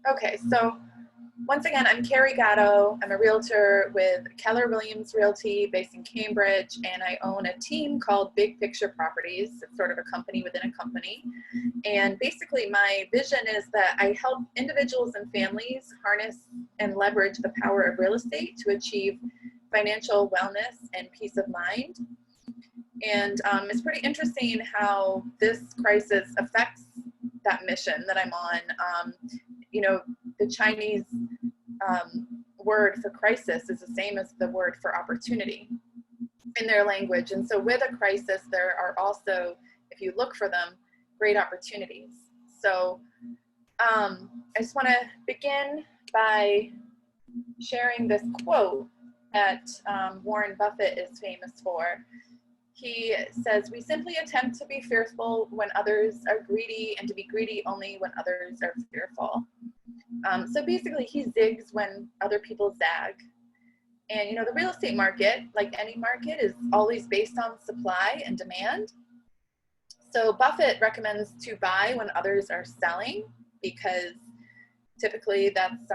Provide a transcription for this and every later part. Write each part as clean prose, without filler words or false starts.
Okay, so once again, I'm Carrie Gatto. I'm a realtor with Keller Williams Realty based in Cambridge, and I own a team called Big Picture Properties. It's sort of a company within a company. And basically, my vision is that I help individuals and families harness and leverage the power of real estate to achieve financial wellness and peace of mind. And it's pretty interesting how this crisis affects that mission that I'm on. You know, the Chinese word for crisis is the same as the word for opportunity in their language. And so with a crisis, there are also, if you look for them, great opportunities. So I just want to begin by sharing this quote that Warren Buffett is famous for. He says, "We simply attempt to be fearful when others are greedy and to be greedy only when others are fearful." So basically he zigs when other people zag. And you know, the real estate market, like any market, is always based on supply and demand. So Buffett recommends to buy when others are selling, because typically that's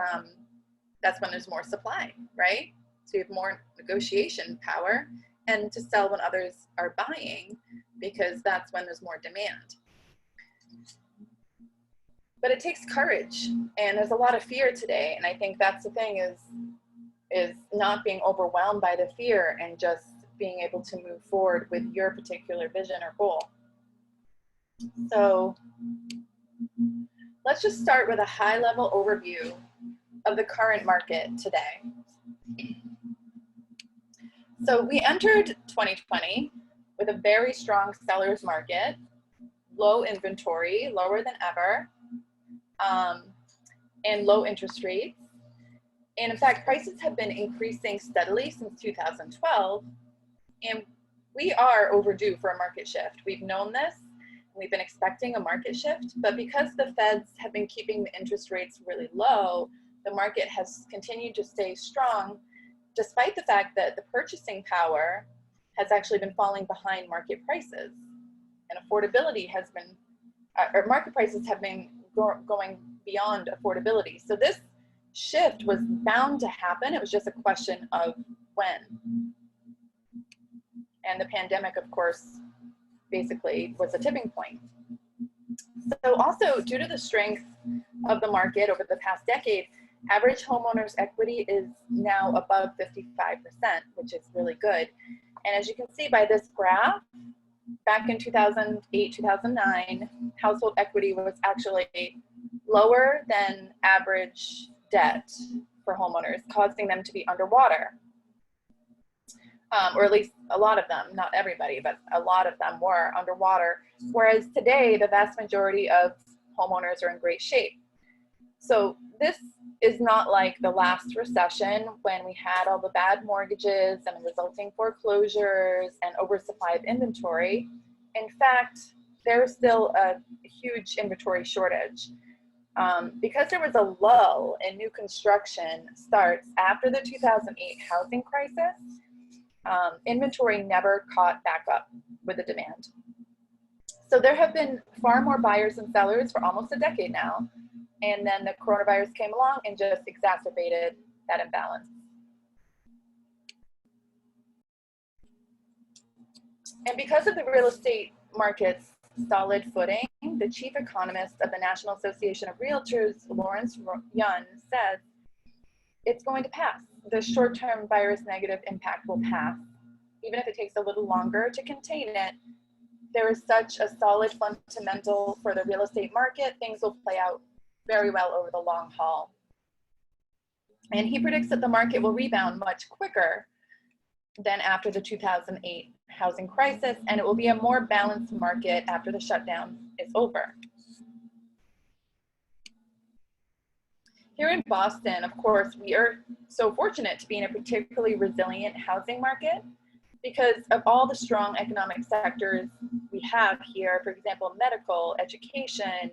when there's more supply, right? So you have more negotiation power, and to sell when others are buying, because that's when there's more demand. But it takes courage, and there's a lot of fear today, and I think that's the thing, is not being overwhelmed by the fear and just being able to move forward with your particular vision or goal. So let's just start with a high-level overview of the current market today. So we entered 2020 with a very strong seller's market, low inventory, lower than ever, and low interest rates. And in fact, prices have been increasing steadily since 2012, and we are overdue for a market shift. We've known this, we've been expecting a market shift, but because the Feds have been keeping the interest rates really low, the market has continued to stay strong, despite the fact that the purchasing power has actually been falling behind market prices, and affordability has been, or market prices have been going beyond affordability. So this shift was bound to happen. It was just a question of when. And the pandemic, of course, basically was a tipping point. So also, due to the strength of the market over the past decade, average homeowners' equity is now above 55%, which is really good. And as you can see by this graph, back in 2008, 2009, household equity was actually lower than average debt for homeowners, causing them to be underwater. Or at least a lot of them, not everybody, but a lot of them were underwater. Whereas today, the vast majority of homeowners are in great shape. So this is not like the last recession when we had all the bad mortgages and the resulting foreclosures and oversupply of inventory. In fact, there's still a huge inventory shortage. Because there was a lull in new construction starts after the 2008 housing crisis, inventory never caught back up with the demand. So there have been far more buyers than sellers for almost a decade now. And then the coronavirus came along and just exacerbated that imbalance. And because of the real estate market's solid footing, the chief economist of the National Association of Realtors, Lawrence Yun, says it's going to pass. The short-term virus negative impact will pass. Even if it takes a little longer to contain it, there is such a solid fundamental for the real estate market, things will play out very well over the long haul. And he predicts that the market will rebound much quicker than after the 2008 housing crisis, and it will be a more balanced market after the shutdown is over. Here in Boston, of course, we are so fortunate to be in a particularly resilient housing market because of all the strong economic sectors we have here. For example, medical, education,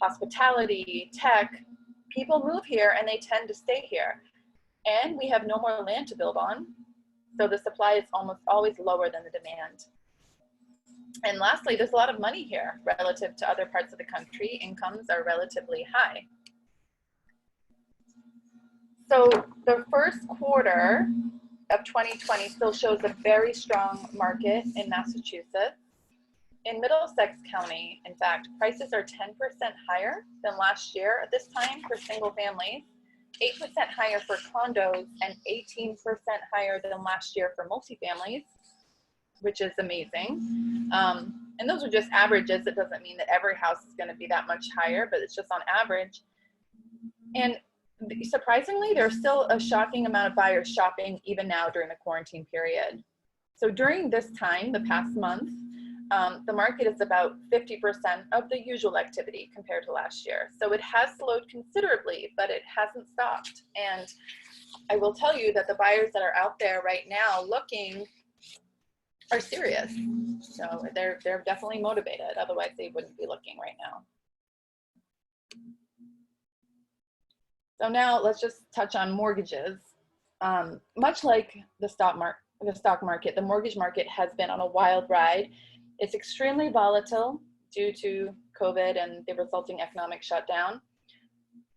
hospitality, tech. People move here and they tend to stay here. And we have no more land to build on, so the supply is almost always lower than the demand. And lastly, there's a lot of money here relative to other parts of the country. Incomes are relatively high. So the first quarter of 2020 still shows a very strong market in Massachusetts. In Middlesex County, in fact, prices are 10% higher than last year at this time for single families, 8% higher for condos, and 18% higher than last year for multifamilies, which is amazing. And those are just averages. It doesn't mean that every house is going to be that much higher, but it's just on average. And surprisingly, there's still a shocking amount of buyers shopping even now during the quarantine period. So during this time, the past month, the market is about 50% of the usual activity compared to last year. So it has slowed considerably, but it hasn't stopped. And I will tell you that the buyers that are out there right now looking are serious. So they're definitely motivated. Otherwise, they wouldn't be looking right now. So now let's just touch on mortgages. Much like the stock market, the mortgage market has been on a wild ride. It's extremely volatile due to COVID and the resulting economic shutdown.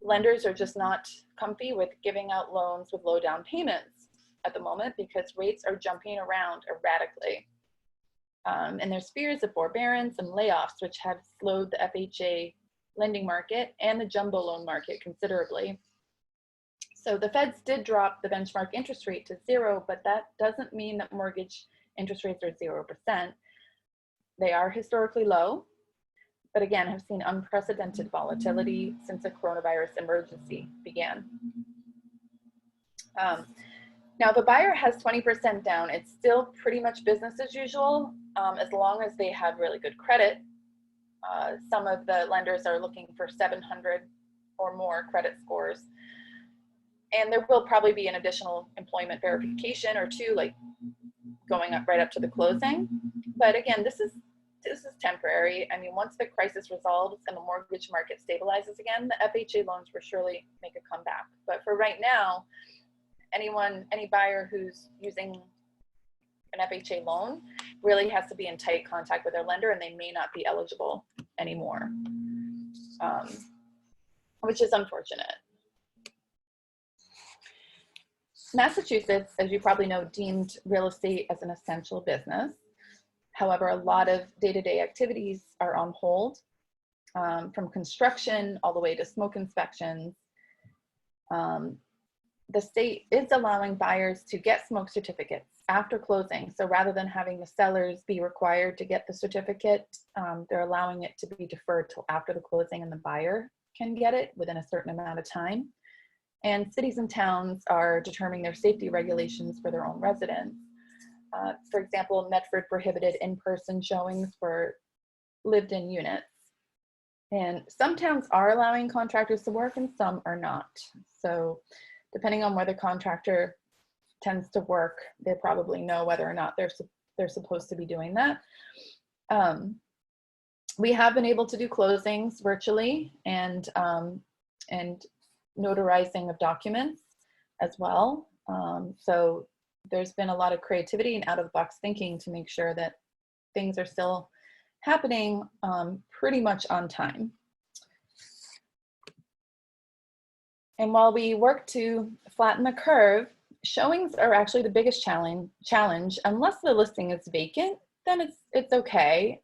Lenders are just not comfy with giving out loans with low down payments at the moment because rates are jumping around erratically. And there's fears of forbearance and layoffs, which have slowed the FHA lending market and the jumbo loan market considerably. So the feds did drop the benchmark interest rate to 0, but that doesn't mean that mortgage interest rates are 0%. They are historically low, but again, have seen unprecedented volatility since the coronavirus emergency began. Now, if a buyer has 20% down, it's still pretty much business as usual, as long as they have really good credit. Some of the lenders are looking for 700 or more credit scores. And there will probably be an additional employment verification or two, like going up right up to the closing. But again, this is temporary. I mean, once the crisis resolves and the mortgage market stabilizes again, the FHA loans will surely make a comeback. But for right now, any buyer who's using an FHA loan really has to be in tight contact with their lender, and they may not be eligible anymore, which is unfortunate. Massachusetts, as you probably know, deemed real estate as an essential business. However, a lot of day-to-day activities are on hold, from construction all the way to smoke inspections. The state is allowing buyers to get smoke certificates after closing. So rather than having the sellers be required to get the certificate, they're allowing it to be deferred till after the closing, and the buyer can get it within a certain amount of time. And cities and towns are determining their safety regulations for their own residents. For example, Medford prohibited in-person showings for lived-in units. And some towns are allowing contractors to work and some are not. So depending on where the contractor tends to work, they probably know whether or not they're supposed to be doing that. We have been able to do closings virtually and notarizing of documents as well. So there's been a lot of creativity and out-of-the-box thinking to make sure that things are still happening pretty much on time. And while we work to flatten the curve, showings are actually the biggest challenge. Unless the listing is vacant, then it's okay.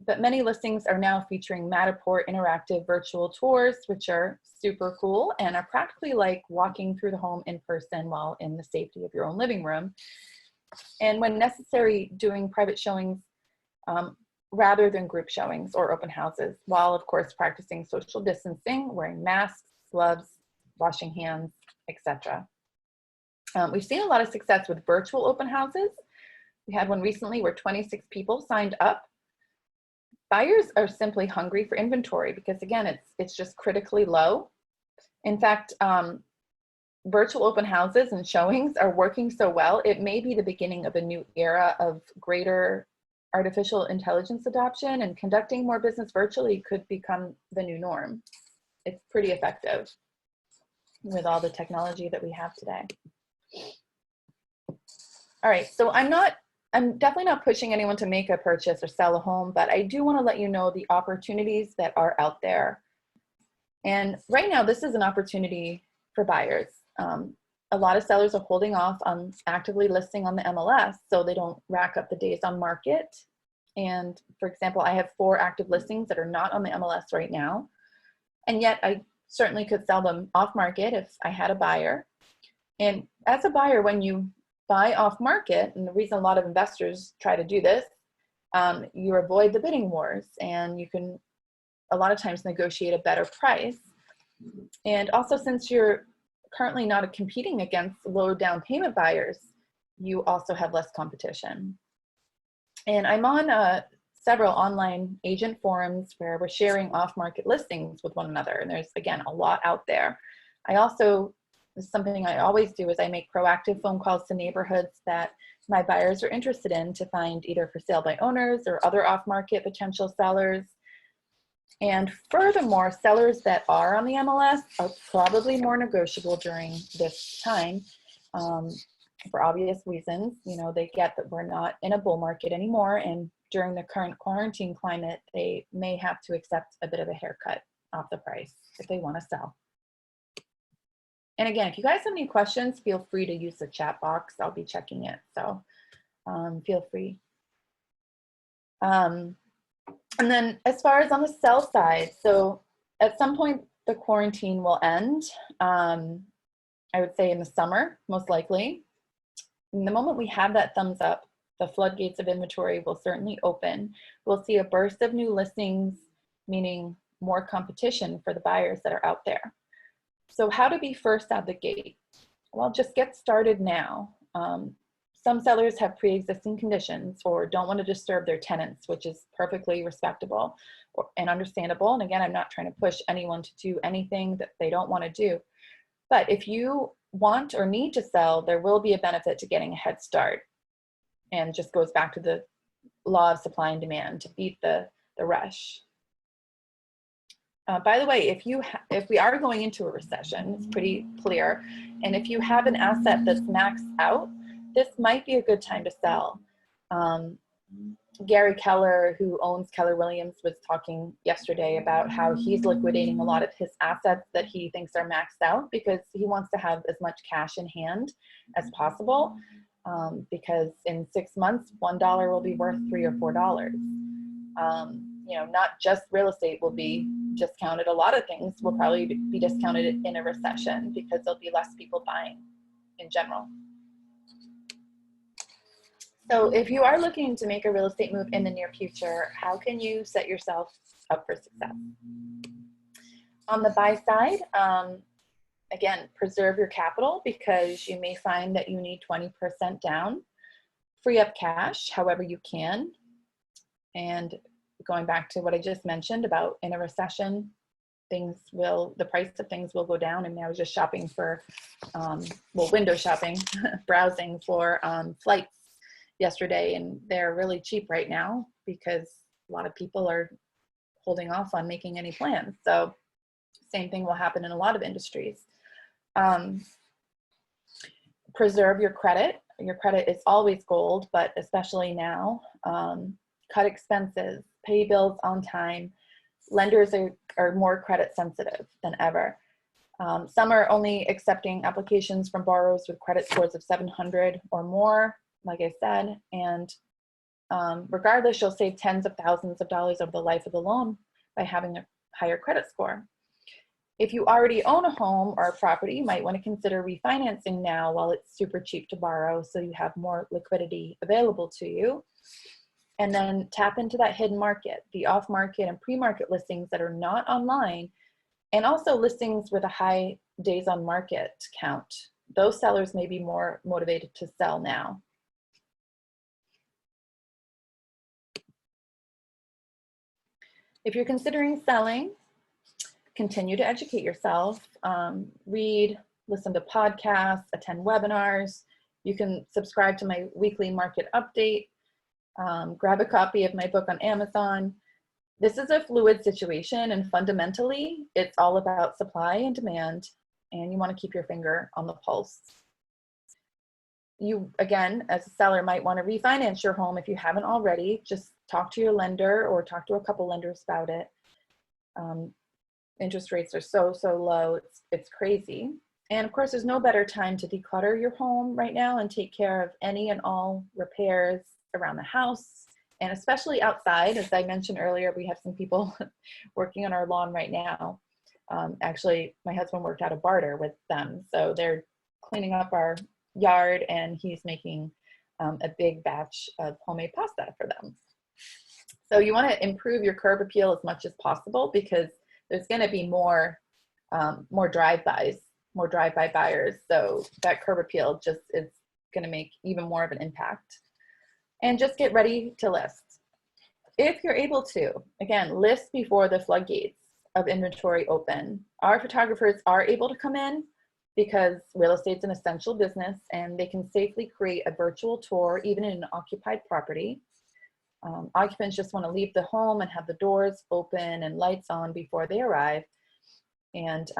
But many listings are now featuring Matterport interactive virtual tours, which are super cool and are practically like walking through the home in person while in the safety of your own living room. And when necessary, doing private showings rather than group showings or open houses, while of course practicing social distancing, wearing masks, gloves, washing hands, etc. We've seen a lot of success with virtual open houses. We had one recently where 26 people signed up. Buyers are simply hungry for inventory because, again, it's just critically low. In fact, virtual open houses and showings are working so well, it may be the beginning of a new era of greater artificial intelligence adoption, and conducting more business virtually could become the new norm. It's pretty effective with all the technology that we have today. All right, so I'm definitely not pushing anyone to make a purchase or sell a home, but I do want to let you know the opportunities that are out there. And right now, this is an opportunity for buyers. A lot of sellers are holding off on actively listing on the MLS so they don't rack up the days on market. And for example, I have 4 active listings that are not on the MLS right now. And yet I certainly could sell them off market if I had a buyer. And as a buyer, when you buy off market, and the reason a lot of investors try to do this, you avoid the bidding wars, and you can a lot of times negotiate a better price. And also, since you're currently not competing against low down payment buyers, you also have less competition. And I'm on several online agent forums where we're sharing off-market listings with one another. And there's, again, a lot out there. I also, something I always do is I make proactive phone calls to neighborhoods that my buyers are interested in to find either for sale by owners or other off-market potential sellers. And furthermore, sellers that are on the MLS are probably more negotiable during this time. For obvious reasons, you know, they get that we're not in a bull market anymore, and during the current quarantine climate, they may have to accept a bit of a haircut off the price if they want to sell. And again, if you guys have any questions, feel free to use the chat box. I'll be checking it, so feel free. And then as far as on the sell side, so at some point the quarantine will end. I would say in the summer, most likely. And the moment we have that thumbs up, the floodgates of inventory will certainly open. We'll see a burst of new listings, meaning more competition for the buyers that are out there. So how to be first out the gate? Well, just get started now. Some sellers have pre-existing conditions or don't want to disturb their tenants, which is perfectly respectable and understandable. And again, I'm not trying to push anyone to do anything that they don't want to do. But if you want or need to sell, there will be a benefit to getting a head start. And just goes back to the law of supply and demand to beat the rush. By the way, if we are going into a recession, it's pretty clear. And if you have an asset that's maxed out, this might be a good time to sell. Gary Keller, who owns Keller Williams, was talking yesterday about how he's liquidating a lot of his assets that he thinks are maxed out because he wants to have as much cash in hand as possible. Because in 6 months, $1 will be worth $3 or $4. You know, not just real estate will be discounted. A lot of things will probably be discounted in a recession because there'll be less people buying in general. So if you are looking to make a real estate move in the near future, how can you set yourself up for success? On the buy side, again, preserve your capital because you may find that you need 20% down. Free up cash however you can. And going back to what I just mentioned about in a recession, the price of things will go down. And I was just shopping for, window shopping, browsing for flights yesterday, and they're really cheap right now because a lot of people are holding off on making any plans. So same thing will happen in a lot of industries. Preserve your credit. Your credit is always gold, but especially now. Cut expenses, pay bills on time. Lenders are more credit sensitive than ever. Some are only accepting applications from borrowers with credit scores of 700 or more, like I said, and regardless, you'll save tens of thousands of dollars over the life of the loan by having a higher credit score. If you already own a home or a property, you might want to consider refinancing now while it's super cheap to borrow so you have more liquidity available to you. And then tap into that hidden market, the off-market and pre-market listings that are not online, and also listings with a high days on market count. Those sellers may be more motivated to sell now. If you're considering selling, continue to educate yourself, read, listen to podcasts, attend webinars. You can subscribe to my weekly market update, grab a copy of my book on Amazon. This is a fluid situation, and fundamentally, it's all about supply and demand, and you want to keep your finger on the pulse. You, again, as a seller, might want to refinance your home if you haven't already. Just talk to your lender or talk to a couple lenders about it. Interest rates are so low, it's crazy. And of course, there's no better time to declutter your home right now and take care of any and all repairs around the house, and especially outside. As I mentioned earlier, we have some people working on our lawn right now. Actually, my husband worked out a barter with them, so they're cleaning up our yard, and he's making a big batch of homemade pasta for them. So you want to improve your curb appeal as much as possible, because there's going to be more drive-bys, more drive-by buyers. So that curb appeal just is going to make even more of an impact. And just get ready to list. If you're able to, again, list before the floodgates of inventory open. Our photographers are able to come in because real estate's an essential business, and they can safely create a virtual tour even in an occupied property. Occupants just want to leave the home and have the doors open and lights on before they arrive. And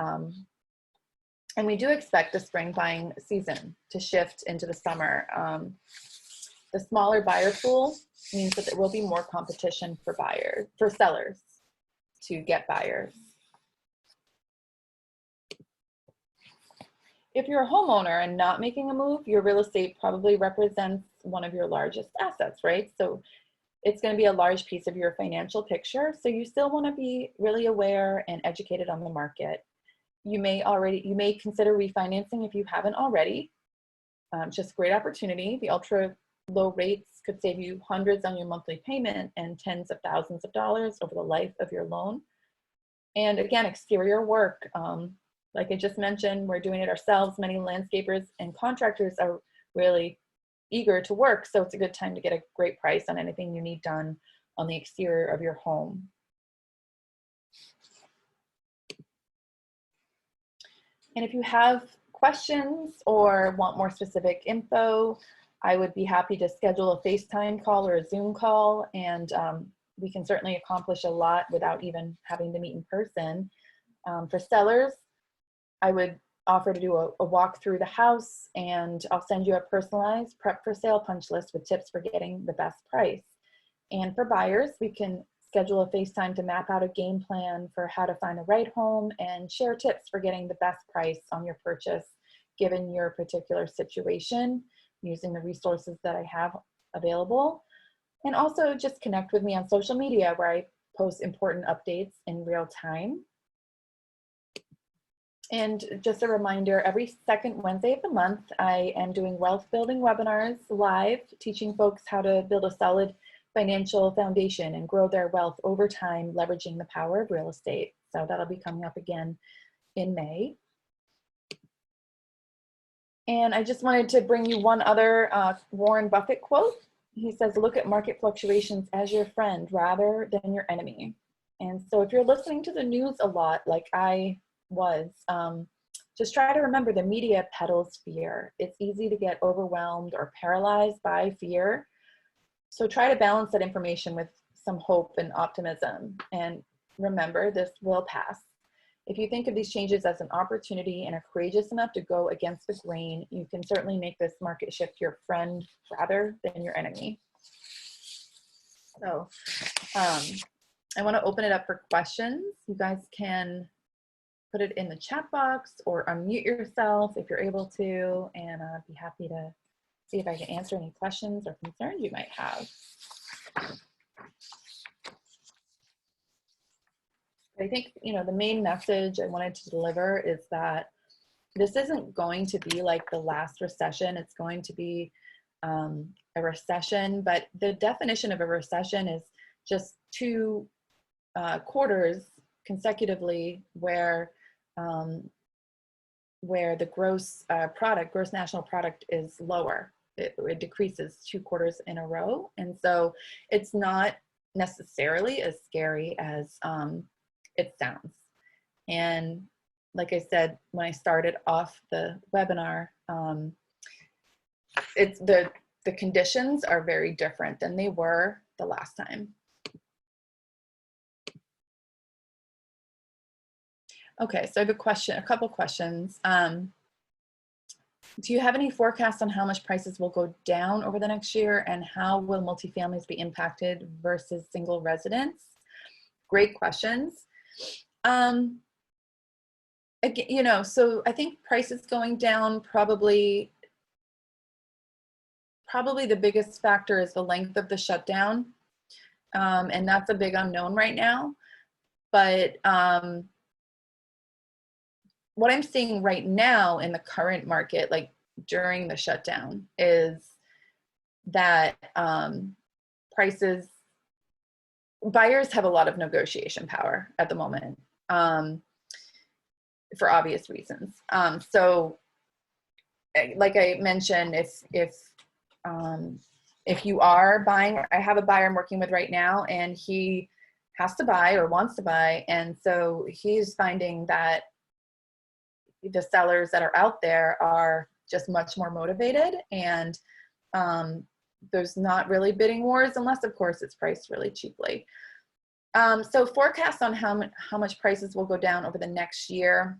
we do expect the spring buying season to shift into the summer. The smaller buyer pool means that there will be more competition for sellers to get buyers. If you're a homeowner and not making a move, your real estate probably represents one of your largest assets, right? So it's going to be a large piece of your financial picture. So you still want to be really aware and educated on the market. You may consider refinancing if you haven't already. Just a great opportunity. The ultra low rates could save you hundreds on your monthly payment and tens of thousands of dollars over the life of your loan. And again, exterior work. Like I just mentioned, we're doing it ourselves. Many landscapers and contractors are really eager to work, so it's a good time to get a great price on anything you need done on the exterior of your home. And if you have questions or want more specific info, I would be happy to schedule a FaceTime call or a Zoom call, and we can certainly accomplish a lot without even having to meet in person. For sellers, I would offer to do a walk through the house, and I'll send you a personalized prep for sale punch list with tips for getting the best price. And for buyers, we can schedule a FaceTime to map out a game plan for how to find the right home and share tips for getting the best price on your purchase, given your particular situation, using the resources that I have available. And also just connect with me on social media, where I post important updates in real time. And just a reminder, every second Wednesday of the month, I am doing wealth building webinars live, teaching folks how to build a solid financial foundation and grow their wealth over time, leveraging the power of real estate. So that'll be coming up again in May. And I just wanted to bring you one other Warren Buffett quote. He says, "Look at market fluctuations as your friend rather than your enemy." And so if you're listening to the news a lot, like I was, just try to remember the media peddles fear. It's easy to get overwhelmed or paralyzed by fear. So try to balance that information with some hope and optimism. And remember, this will pass. If you think of these changes as an opportunity and are courageous enough to go against the grain, you can certainly make this market shift your friend rather than your enemy. So I want to open it up for questions. You guys can put it in the chat box or unmute yourself if you're able to, and I'd be happy to see if I can answer any questions or concerns you might have. I think, the main message I wanted to deliver is that this isn't going to be like the last recession. It's going to be a recession, but the definition of a recession is just two quarters consecutively where the gross national product is lower. It decreases 2 quarters in a row. And so it's not necessarily as scary as it sounds. And like I said, when I started off the webinar, it's the conditions are very different than they were the last time. Okay, so I have a couple questions. Do you have any forecasts on how much prices will go down over the next year, and how will multifamilies be impacted versus single residents? Great questions. again, you know, so I think prices going down, probably the biggest factor is the length of the shutdown. And that's a big unknown right now. But what I'm seeing right now in the current market, like during the shutdown, is that buyers have a lot of negotiation power at the moment, for obvious reasons. So like I mentioned, if you are buying, I have a buyer I'm working with right now, and he has to buy or wants to buy. And so he's finding that the sellers that are out there are just much more motivated, and there's not really bidding wars, unless of course it's priced really cheaply. So forecasts on how much prices will go down over the next year.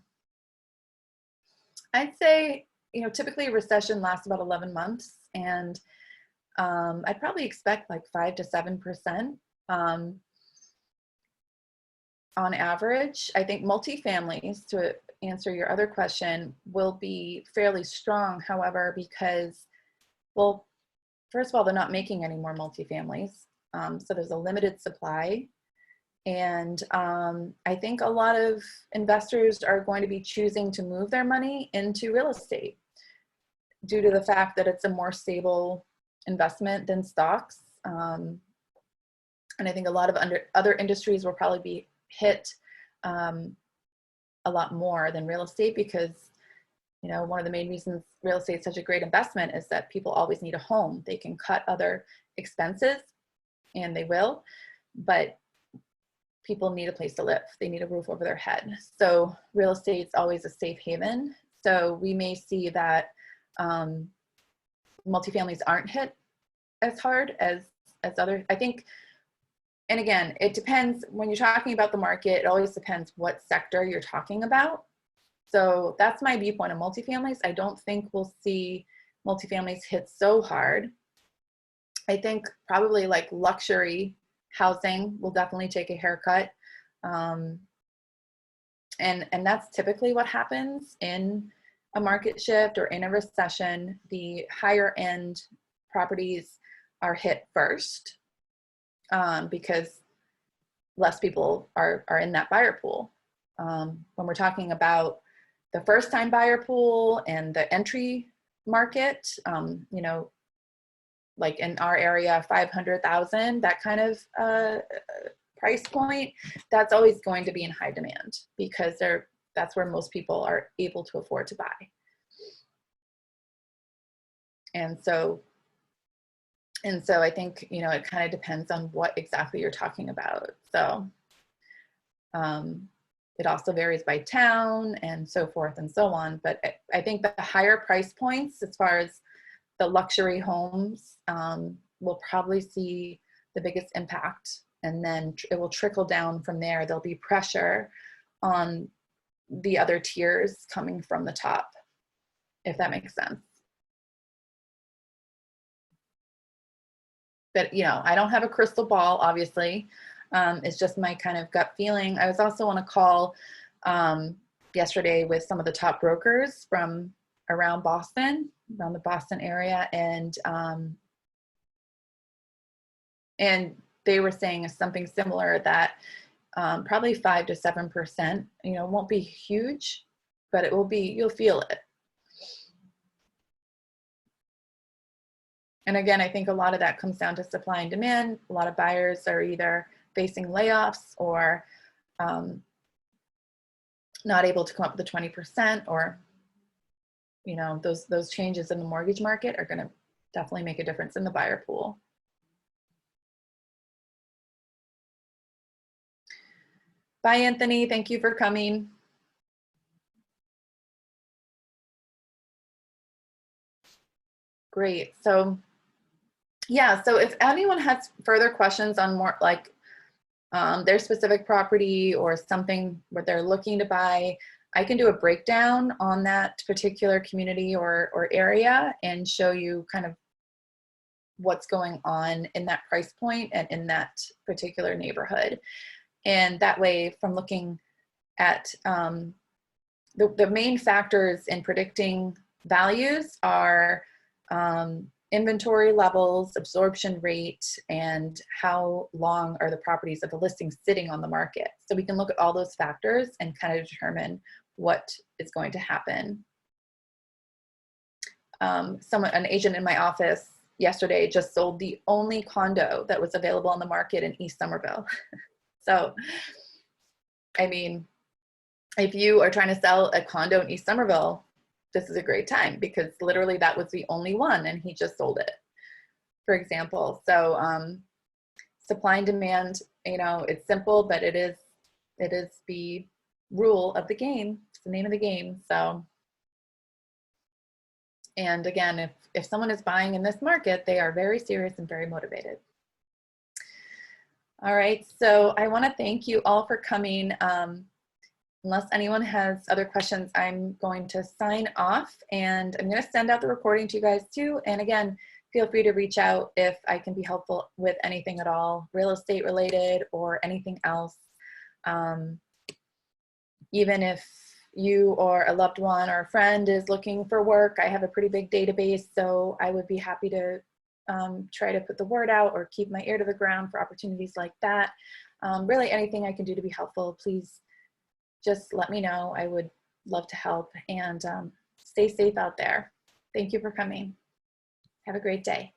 I'd say, you know, typically a recession lasts about 11 months, and I'd probably expect like 5 to 7% on average. I think multifamilies, to answer your other question, will be fairly strong, however, because, well, first of all, they're not making any more multifamilies. So there's a limited supply. And I think a lot of investors are going to be choosing to move their money into real estate due to the fact that it's a more stable investment than stocks. And I think a lot of other industries will probably be hit a lot more than real estate, because, you know, one of the main reasons real estate is such a great investment is that people always need a home. They can cut other expenses, and they will, but people need a place to live. They need a roof over their head. So real estate is always a safe haven. So we may see that multifamilies aren't hit as hard as other, I think. And again, it depends. When you're talking about the market, it always depends what sector you're talking about. So that's my viewpoint on multifamilies. I don't think we'll see multifamilies hit so hard. I think probably like luxury housing will definitely take a haircut. And that's typically what happens in a market shift or in a recession. The higher end properties are hit first, because less people are in that buyer pool. When we're talking about the first time buyer pool and the entry market, you know, like in our area, 500,000, that kind of price point, that's always going to be in high demand, because that's where most people are able to afford to buy. And so I think, you know, it kind of depends on what exactly you're talking about. So it also varies by town and so forth and so on. But I think the higher price points, as far as the luxury homes, will probably see the biggest impact, and then it will trickle down from there. There'll be pressure on the other tiers coming from the top, if that makes sense. But, you know, I don't have a crystal ball, obviously. It's just my kind of gut feeling. I was also on a call yesterday with some of the top brokers from around Boston, around the Boston area, and they were saying something similar, that probably 5 to 7%, you know, won't be huge, but it will be, you'll feel it. And again, I think a lot of that comes down to supply and demand. A lot of buyers are either facing layoffs or not able to come up with the 20%, or, you know, those changes in the mortgage market are going to definitely make a difference in the buyer pool. Bye, Anthony. Thank you for coming. Great. So yeah, so if anyone has further questions on more like their specific property or something where they're looking to buy, I can do a breakdown on that particular community or area and show you kind of what's going on in that price point and in that particular neighborhood. And that way, from looking at the main factors in predicting values are inventory levels, absorption rate, and how long are the properties of the listing sitting on the market. So we can look at all those factors and kind of determine what is going to happen. An agent in my office yesterday just sold the only condo that was available on the market in East Somerville. So, I mean, if you are trying to sell a condo in East Somerville, this is a great time because literally that was the only one and he just sold it, for example. So supply and demand, you know, it's simple, but it is the rule of the game. It's the name of the game. So, and again, if someone is buying in this market, they are very serious and very motivated. All right, so I want to thank you all for coming. Unless anyone has other questions, I'm going to sign off and I'm going to send out the recording to you guys too. And again, feel free to reach out if I can be helpful with anything at all, real estate related or anything else. Even if you or a loved one or a friend is looking for work, I have a pretty big database, so I would be happy to try to put the word out or keep my ear to the ground for opportunities like that. Really anything I can do to be helpful, please just let me know. I would love to help, and stay safe out there. Thank you for coming. Have a great day.